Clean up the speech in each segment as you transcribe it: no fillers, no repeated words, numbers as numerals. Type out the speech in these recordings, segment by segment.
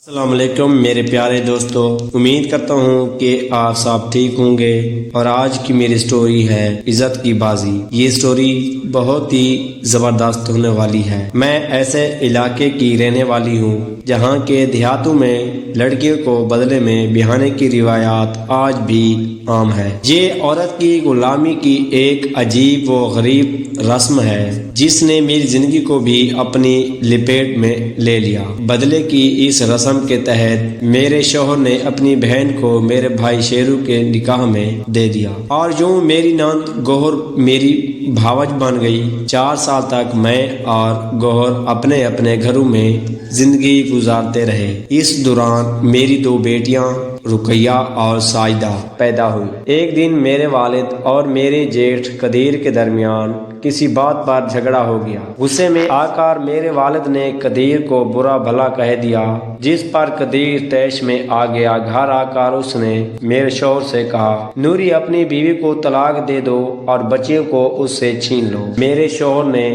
السلام علیکم میرے پیارے دوستو، امید کرتا ہوں کہ آپ سب ٹھیک ہوں گے۔ اور آج کی میری سٹوری ہے عزت کی بازی۔ یہ سٹوری بہت ہی زبردست ہونے والی ہے۔ میں ایسے علاقے کی رہنے والی ہوں جہاں کے دیہاتوں میں لڑکیوں کو بدلے میں بہانے کی روایات آج بھی عام ہے۔ یہ عورت کی غلامی کی ایک عجیب و غریب رسم ہے جس نے میری زندگی کو بھی اپنی لپیٹ میں لے لیا۔ بدلے کی اس رسم کے تحت میرے شوہر نے اپنی بہن کو میرے بھائی شیرو کے نکاح میں دے دیا اور یوں میری نند گوہر میری بھاوج بن گئی۔ 4 سال تک میں اور گوہر اپنے اپنے گھروں میں زندگی گزارتے رہے۔ اس دوران میری 2 بیٹیاں رقیہ اور ساجدہ پیدا ہوئی۔ ایک دن میرے والد اور میرے جیٹھ قدیر کے درمیان کسی بات پر جھگڑا ہو گیا۔ غصے میں آ کر میرے والد نے قدیر کو برا بھلا کہہ دیا، جس پر قدیر طیش میں آ گیا۔ گھر آ کر اس نے میرے شوہر سے کہا، نوری اپنی بیوی کو طلاق دے دو اور بچیوں کو اس سے چھین لو۔ میرے شوہر نے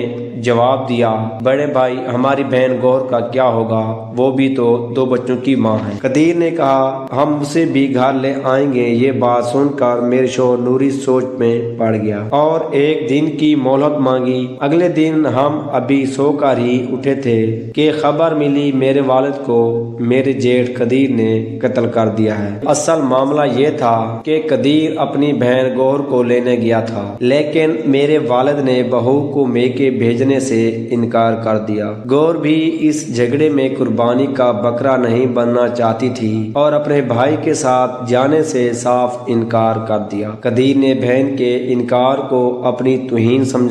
جواب دیا، بڑے بھائی ہماری بہن گوہر کا کیا ہوگا، وہ بھی تو 2 بچوں کی ماں ہے۔ قدیر نے کہا، ہم اسے بھی گھر لے آئیں گے۔ یہ بات سن کر میرے شوہر نوری سوچ میں پڑ گیا اور ایک دن کی مہلت مانگی۔ اگلے دن ہم ابھی سو کر ہی اٹھے تھے کہ خبر ملی میرے والد کو میرے جیٹھ قدیر نے قتل کر دیا ہے۔ اصل معاملہ یہ تھا کہ قدیر اپنی بہن گوہر کو لینے گیا تھا، لیکن میرے والد نے بہو کو میکے بھیجنے سے انکار کر دیا۔ گوہر بھی اس جھگڑے میں قربانی کا بکرا نہیں بننا چاہتی تھی اور اپنے بھائی کے ساتھ جانے سے صاف انکار کر دیا۔ قدیر نے بہن کے انکار کو اپنی توہین سمجھا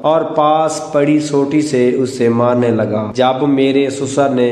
اور پاس پڑی سوٹی سے اسے مارنے لگا۔ جب میرے سسر نے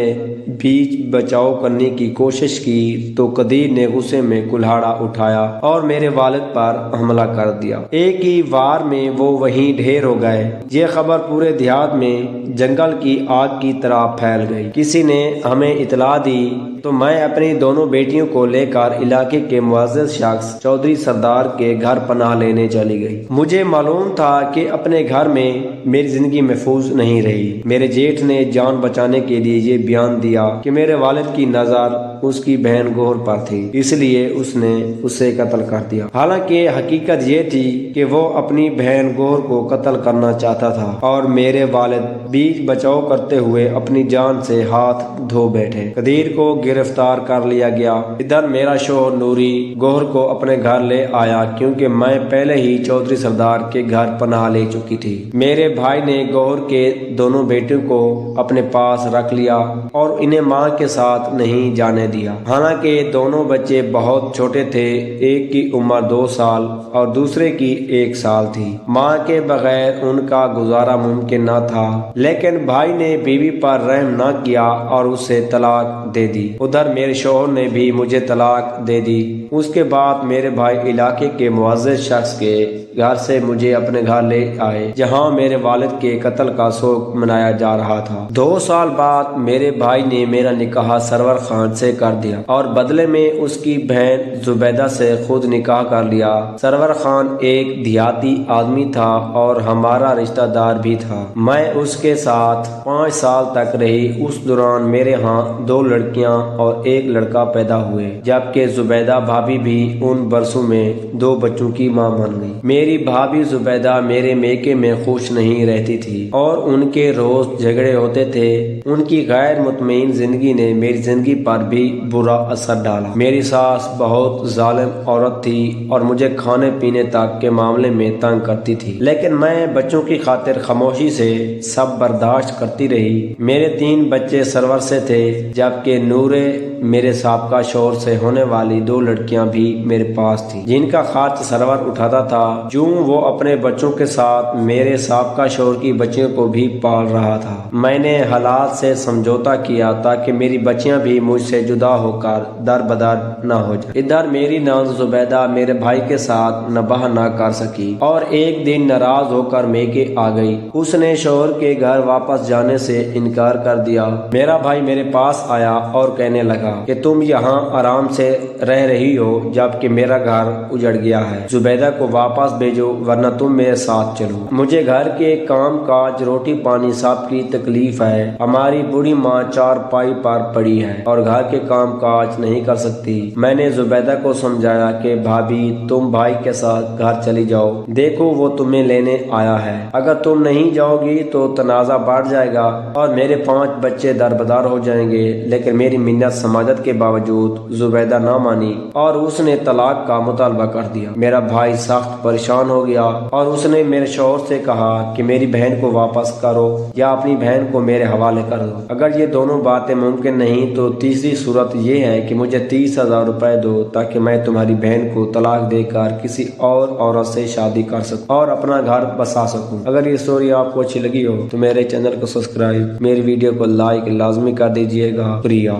بیچ بچاؤ کرنے کی کوشش کی تو قدیر نے غصے میں کلہاڑا اٹھایا اور میرے والد پر حملہ کر دیا۔ ایک ہی وار میں وہ وہیں ڈھیر ہو گئے۔ یہ خبر پورے دیہات میں جنگل کی آگ کی طرح پھیل گئی۔ کسی نے ہمیں اطلاع دی تو میں اپنی دونوں بیٹیوں کو لے کر علاقے کے معزز شخص چودھری سردار کے گھر پناہ لینے چلی گئی۔ مجھے معلوم تھا کہ اپنے گھر میں میری زندگی محفوظ نہیں رہی۔ میرے جیٹھ نے جان بچانے کے لیے یہ بیان دیا کہ میرے والد کی نظر اس کی بہن گوہر پر تھی، اس لیے اس نے اسے قتل کر دیا۔ حالانکہ حقیقت یہ تھی کہ وہ اپنی بہن گوہر کو قتل کرنا چاہتا تھا اور میرے والد بیچ بچاؤ کرتے ہوئے اپنی جان سے ہاتھ دھو بیٹھے۔ قدیر کو گرفتار کر لیا گیا۔ ادھر میرا شوہر نوری گوہر کو اپنے گھر لے آیا کیونکہ میں پہلے ہی چودھری سردار کے گھر پناہ لے چکی تھی۔ میرے بھائی نے گوہر کے دونوں بیٹوں کو اپنے پاس رکھ لیا اور انہیں ماں کے ساتھ نہیں جانے دیا۔ حالانکہ دونوں بچے بہت چھوٹے تھے، ایک کی عمر 2 سال اور دوسرے کی 1 سال تھی۔ ماں کے بغیر ان کا گزارا ممکن نہ تھا، لیکن بھائی نے بیوی پر رحم نہ کیا اور اسے طلاق دے دی۔ ادھر میرے شوہر نے بھی مجھے طلاق دے دی۔ اس کے بعد میرے بھائی علاقے کے معزز شخص کے گھر سے مجھے اپنے گھر لے آئے جہاں میرے والد کے قتل کا شوق منایا جا رہا تھا۔ 2 سال بعد میرے بھائی نے میرا نکاح سرور خان سے کر دیا اور بدلے میں اس کی بہن زبیدہ سے خود نکاح کر لیا۔ سرور خان ایک دیہاتی آدمی تھا اور ہمارا رشتہ دار بھی تھا۔ میں اس کے ساتھ 5 سال تک رہی۔ اس دوران میرے ہاں 2 لڑکیاں اور 1 لڑکا پیدا ہوئے، جبکہ زبیدہ بھابھی بھی ان برسوں میں 2 بچوں کی ماں بن گئی۔ میری بھابھی زبیدہ میرے میکے میں خوش نہیں رہتی تھی اور ان کے روز جھگڑے ہوتے تھے۔ ان کی غیر مطمئن زندگی نے میری زندگی پر بھی برا اثر ڈالا۔ میری ساس بہت ظالم عورت تھی اور مجھے کھانے پینے تک کے معاملے میں تنگ کرتی تھی، لیکن میں بچوں کی خاطر خاموشی سے سب برداشت کرتی رہی۔ میرے 3 بچے سرور سے تھے، جبکہ نورے میرے سابقہ شوہر سے ہونے والی 2 لڑکیاں بھی میرے پاس تھی جن کا خرچ سرور اٹھاتا تھا۔ جو وہ اپنے بچوں کے ساتھ میرے سابقہ شوہر کی بچیوں کو بھی پال رہا تھا۔ میں نے حالات سے سمجھوتا کیا تاکہ میری بچیاں بھی مجھ سے جدا ہو کر در بدر نہ ہو جائیں۔ ادھر میری ناز زبیدہ میرے بھائی کے ساتھ نباہ نہ کر سکی اور ایک دن ناراض ہو کر میکے آ گئی۔ اس نے شوہر کے گھر واپس جانے سے انکار کر دیا۔ میرا بھائی میرے پاس آیا اور کہنے لگا کہ تم یہاں آرام سے رہ رہی ہو جبکہ میرا گھر اجڑ گیا ہے۔ زبیدہ کو واپس بھیجو ورنہ تم میرے ساتھ چلو۔ مجھے گھر کے کام کاج، روٹی پانی سب کی تکلیف ہے۔ ہماری بوڑھی ماں 4 چارپائی پر پڑی ہے اور گھر کے کام کاج نہیں کر سکتی۔ میں نے زبیدہ کو سمجھایا کہ بھابھی تم بھائی کے ساتھ گھر چلی جاؤ، دیکھو وہ تمہیں لینے آیا ہے، اگر تم نہیں جاؤ گی تو تنازع بڑھ جائے گا اور میرے 5 بچے دربدار ہو جائیں گے۔ لیکن میری منت سماجت کے باوجود زبیدہ نہ مانی اور اس نے طلاق کا مطالبہ کر دیا۔ میرا بھائی سخت پریشان ہو گیا اور اس نے میرے شوہر سے کہا کہ میری بہن کو واپس کرو یا اپنی بہن کو میرے حوالے کر دو۔ اگر یہ دونوں باتیں ممکن نہیں تو تیسری صورت یہ ہے کہ مجھے 30,000 روپے دو تاکہ میں تمہاری بہن کو طلاق دے کر کسی اور عورت سے شادی کر سکوں اور اپنا گھر بسا سکوں۔ اگر یہ سٹوری آپ کو اچھی لگی ہو تو میرے چینل کو سبسکرائب، میری ویڈیو کو لائک لازمی کر دیجیے گا۔ شکریہ۔